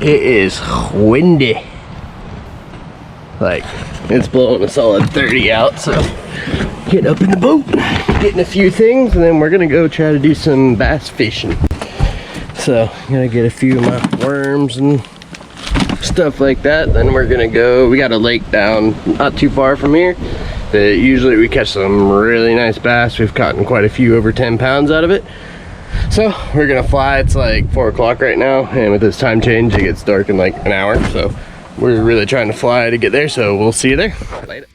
it is windy. Like, it's blowing a solid 30 out, so get up in the boat, getting a few things, and then we're gonna go try to do some bass fishing. So I'm gonna get a few of my worms and stuff like that. Then we're gonna go, we got a lake down not too far from here that usually we catch some really nice bass. We've caught quite a few over 10 pounds out of it. So we're gonna fly. It's like 4 o'clock right now, and with this time change it gets dark in like an hour, so we're really trying to fly to get there. So we'll see you there later.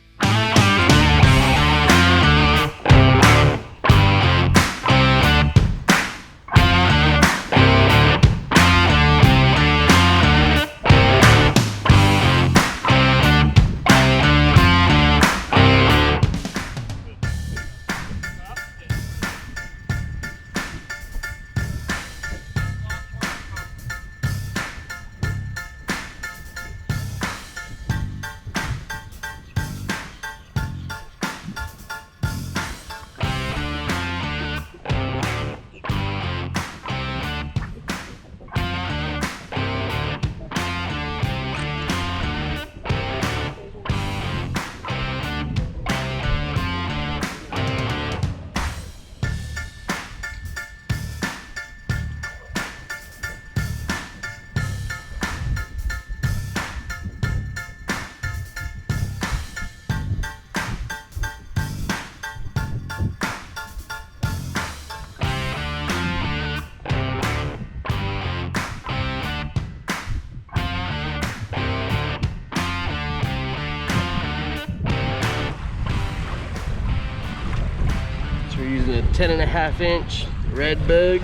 We're using a 10.5 inch red bug.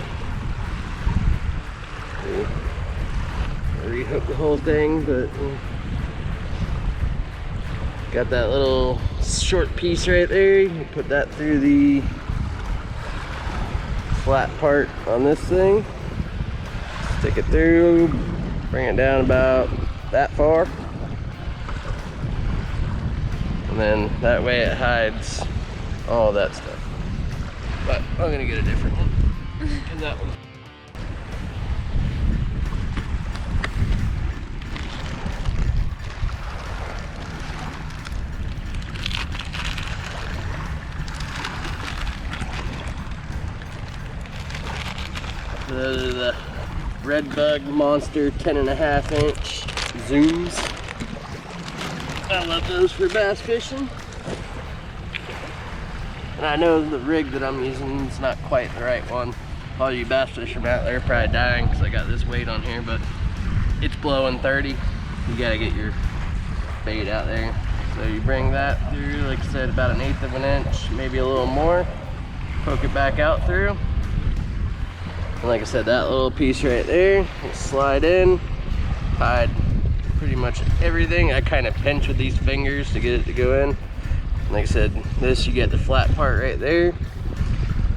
Rehook the whole thing, but got that little short piece right there. You put that through the flat part on this thing. Stick it through, bring it down about that far. And then that way it hides all that stuff. But I'm gonna get a different one. And that one. So those are the Red Bug Monster 10.5 inch zooms. I love those for bass fishing. And I know the rig that I'm using is not quite the right one. All you bass fishermen out there are probably dying because I got this weight on here, but it's blowing 30. You gotta get your bait out there. So you bring that through, like I said, about 1/8 of an inch, maybe a little more. Poke it back out through. And like I said, that little piece right there, you slide in, hide pretty much everything. I kind of pinch with these fingers to get it to go in. Like I said, this, you get the flat part right there.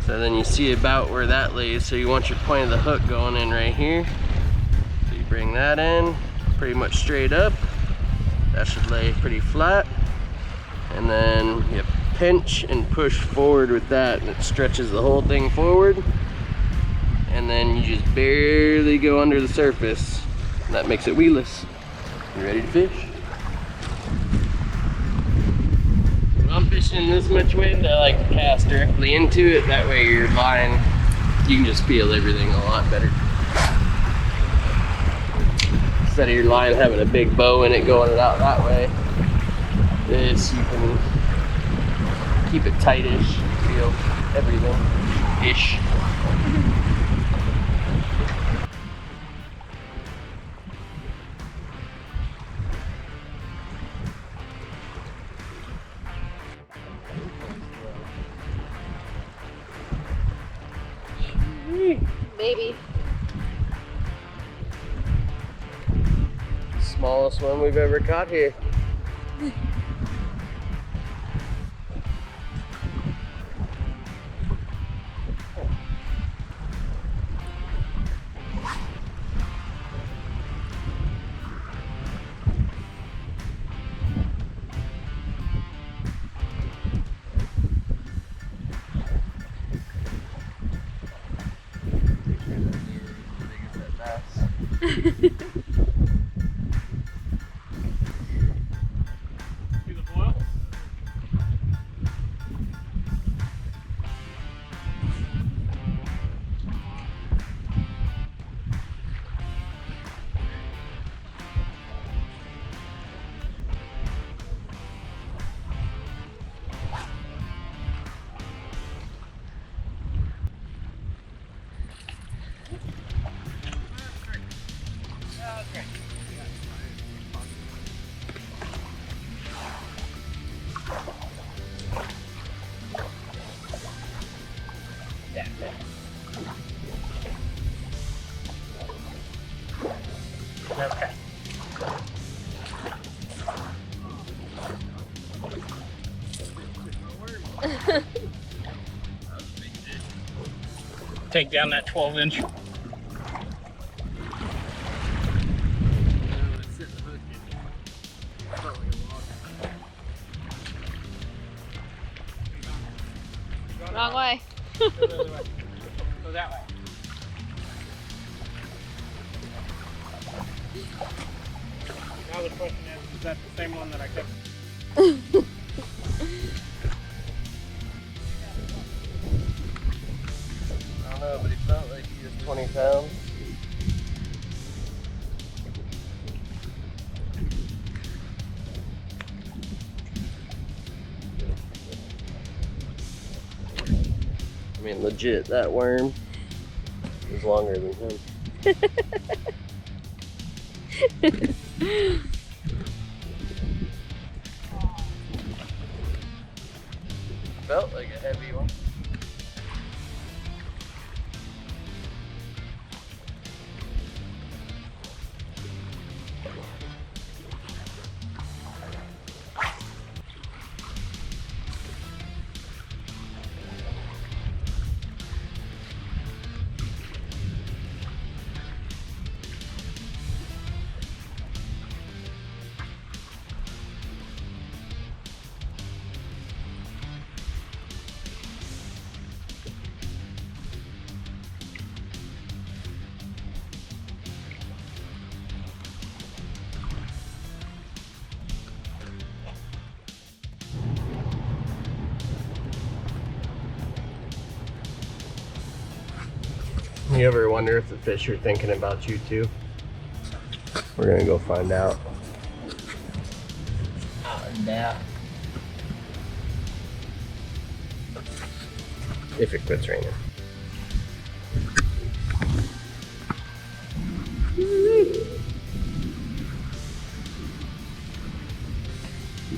So then you see about where that lays. So you want your point of the hook going in right here. So you bring that in pretty much straight up. That should lay pretty flat. And then you pinch and push forward with that, and it stretches the whole thing forward. And then you just barely go under the surface. And that makes it weedless. You ready to fish? I'm fishing this much wind, I like to cast directly into it. That way your line, you can just feel everything a lot better. Instead of your line having a big bow in it going out that way, this you can keep it tightish, feel everything-ish. Maybe. Smallest one we've ever caught here. Take down that 12-inch. Wrong way. Go the other way. Go that way. Now the question is that the same one that I kept? I don't know, but he felt like he was 20 pounds. I mean, legit, that worm is longer than him. Felt like a heavy one. You ever wonder if the fish are thinking about you too? We're gonna go find out. If it quits raining.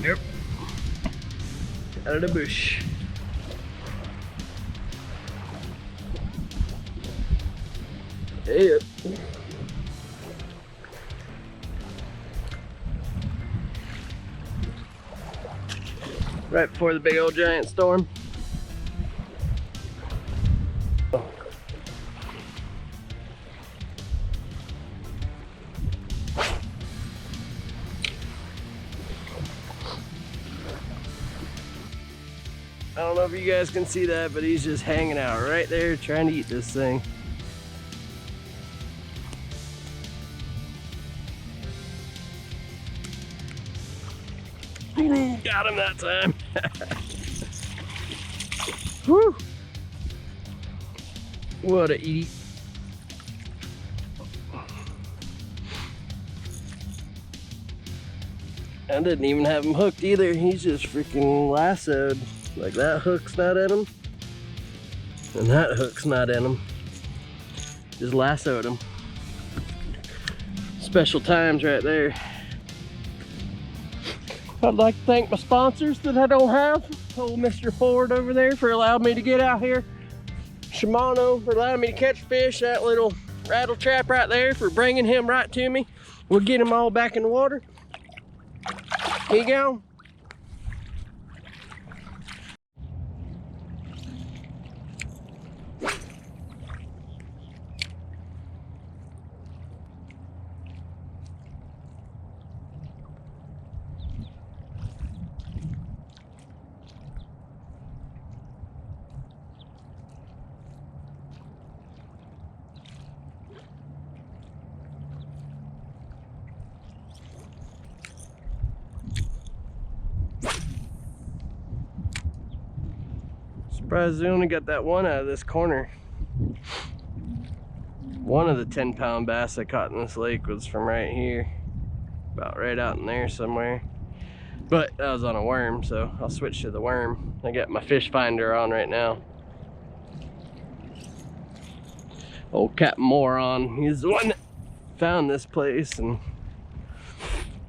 Yep. Out of the bush. Yep. Right before the big old giant storm. I don't know if you guys can see that, but he's just hanging out right there trying to eat this thing. Got him that time. Woo! What a eat. I didn't even have him hooked either. He's just freaking lassoed. Like that hook's not in him. And that hook's not in him. Just lassoed him. Special times right there. I'd like to thank my sponsors that I don't have. Old Mr. Ford over there for allowing me to get out here. Shimano for allowing me to catch fish. That little rattle trap right there for bringing him right to me. We'll get him all back in the water. Here you go. Surprised they only got that one out of this corner. One of the 10-pound bass I caught in this lake was from right here. About right out in there somewhere. But that was on a worm, so I'll switch to the worm. I got my fish finder on right now. Old Captain Moron, he's the one that found this place, and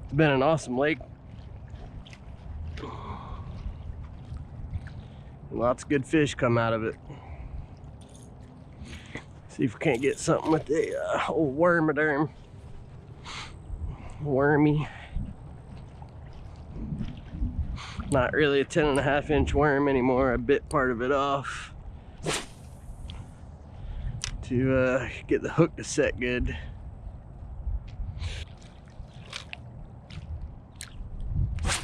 it's been an awesome lake. Lots of good fish come out of it. See if we can't get something with the old wormaderm. Wormy. Not really a 10.5-inch worm anymore. I bit part of it off to get the hook to set good. At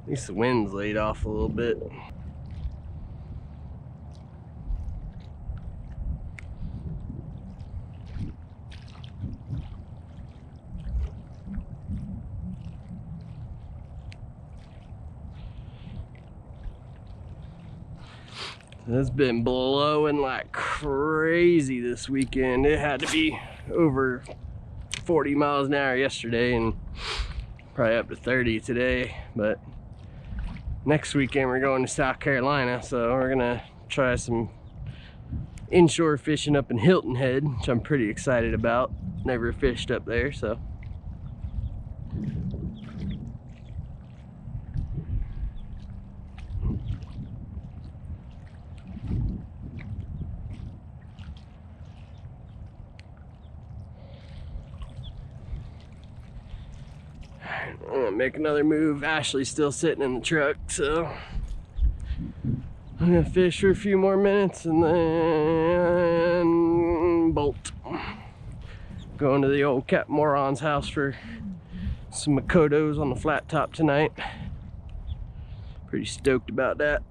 least the wind's laid off a little bit. It's been blowing like crazy this weekend. It had to be over 40 miles an hour yesterday and probably up to 30 today. But next weekend we're going to South Carolina, so we're gonna try some inshore fishing up in Hilton Head, which I'm pretty excited about. Never fished up there, so. I'm gonna make another move. Ashley's still sitting in the truck, so I'm gonna fish for a few more minutes and then bolt. Going to the old Cap Moron's house for some Makotos on the flat top tonight. Pretty stoked about that.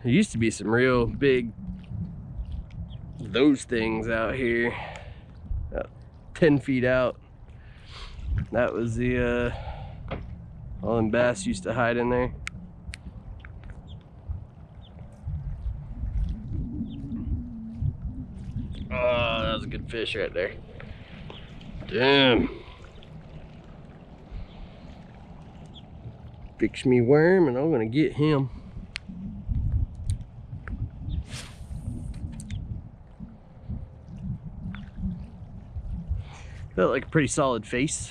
There used to be some real big those things out here. 10 feet out. That was the all them bass used to hide in there. Oh, that was a good fish right there. Damn. Fix me worm and I'm gonna get him. Felt like a pretty solid face.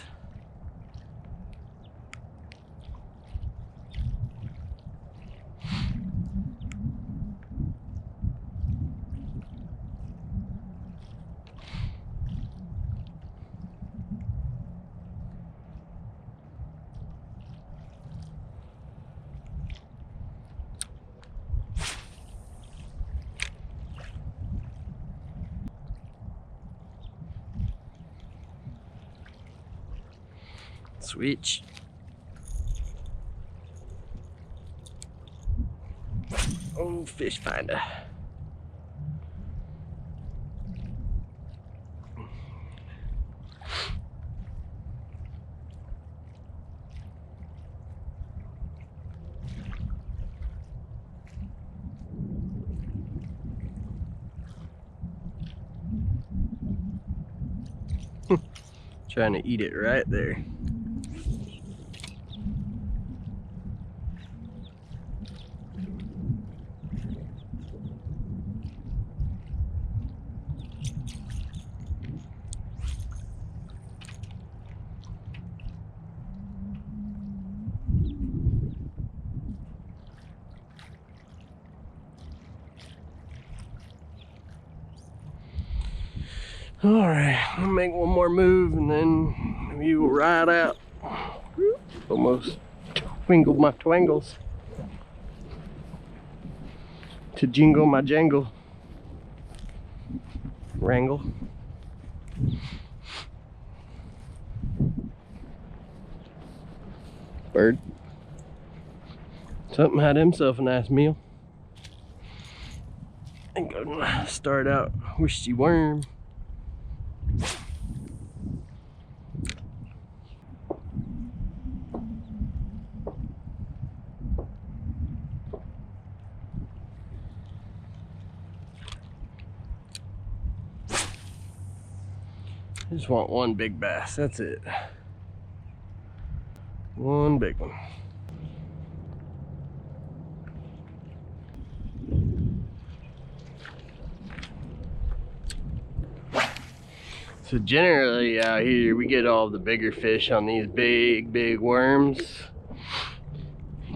Switch. Oh, fish finder. Trying to eat it right there. All right, I'll make one more move and then we will ride out. Almost twingled my twangles to jingle my jangle. Wrangle. Bird. Something had himself a nice meal. And go start out wishy worm. I just want one big bass, that's it. One big one. So generally out here we get all the bigger fish on these big worms.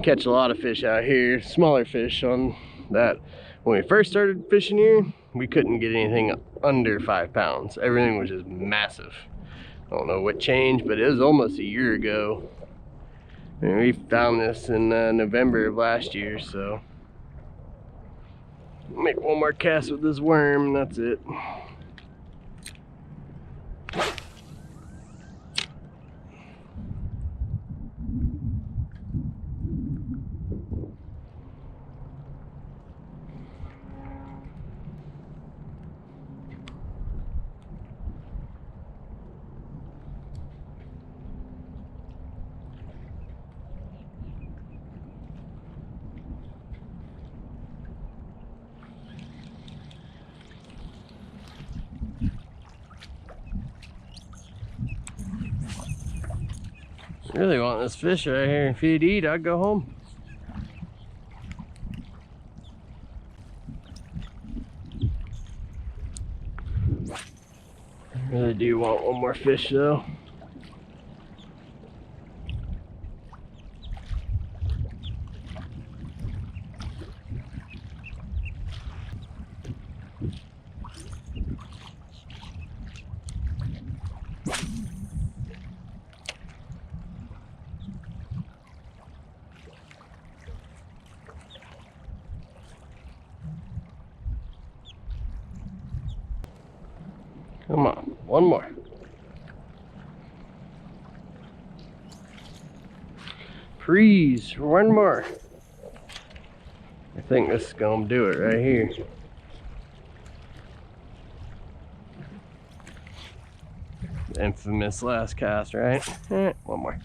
Catch a lot of fish out here, smaller fish on that. When we first started fishing here, we couldn't get anything under 5 pounds. Everything was just massive. I don't know what changed, but it was almost a year ago. And we found this in November of last year, so make one more cast with this worm and that's it. Really want this fish right here. If he'd eat, I'd go home. I really do want one more fish though. Come on, one more. Please, one more. I think this is gonna do it right here. Infamous last cast, right? One more.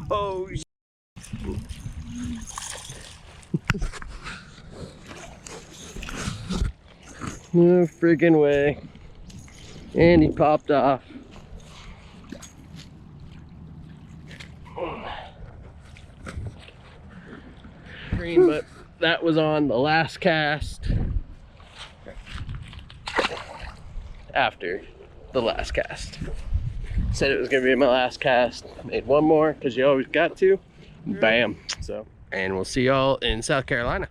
Oh, no freaking way. And he popped off. Green, but that was on the last cast. After the last cast. Said it was gonna be my last cast. Made one more because you always got to. Bam. So, and we'll see y'all in South Carolina.